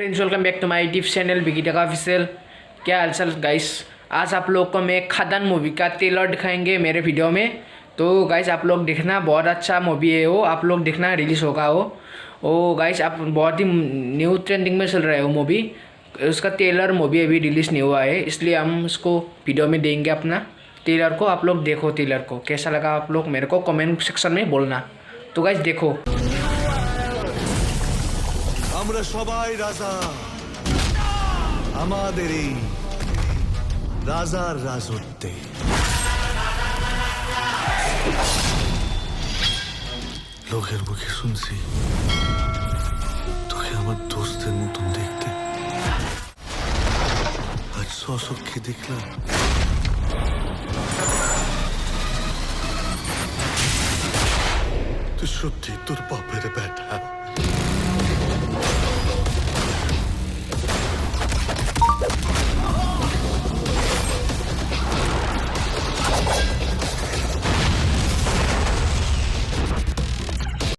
Friends, welcome back to my YouTube channel Vicky Tech Official. क्या हालचाल guys. आज आप लोग को मैं खदान मूवी का ट्रेलर दिखाएंगे मेरे वीडियो में। तो गाइस आप लोग देखना, बहुत अच्छा मूवी है वो, आप लोग देखना, रिलीज होगा वो गाइस। आप बहुत ही न्यू ट्रेंडिंग में चल रहा है वो मूवी। उसका ट्रेलर मूवी अभी रिलीज नहीं हुआ है, इसलिए हम उसको वीडियो में देंगे अपना ट्रेलर को। आप लोग देखो ट्रेलर को, कैसा लगा आप लोग मेरे को कमेंट सेक्शन में बोलना। तो गाइस देखो। আমরা সবাই রাজা, আমাদের এই রাজার রাজত্বে। লোকের মুখে শুনছি তোকে আমার দোস্তের মতন দেখতে, আজ সচক্ষে দেখলাম তুই সত্যি তোর বাপের ব্যাটা।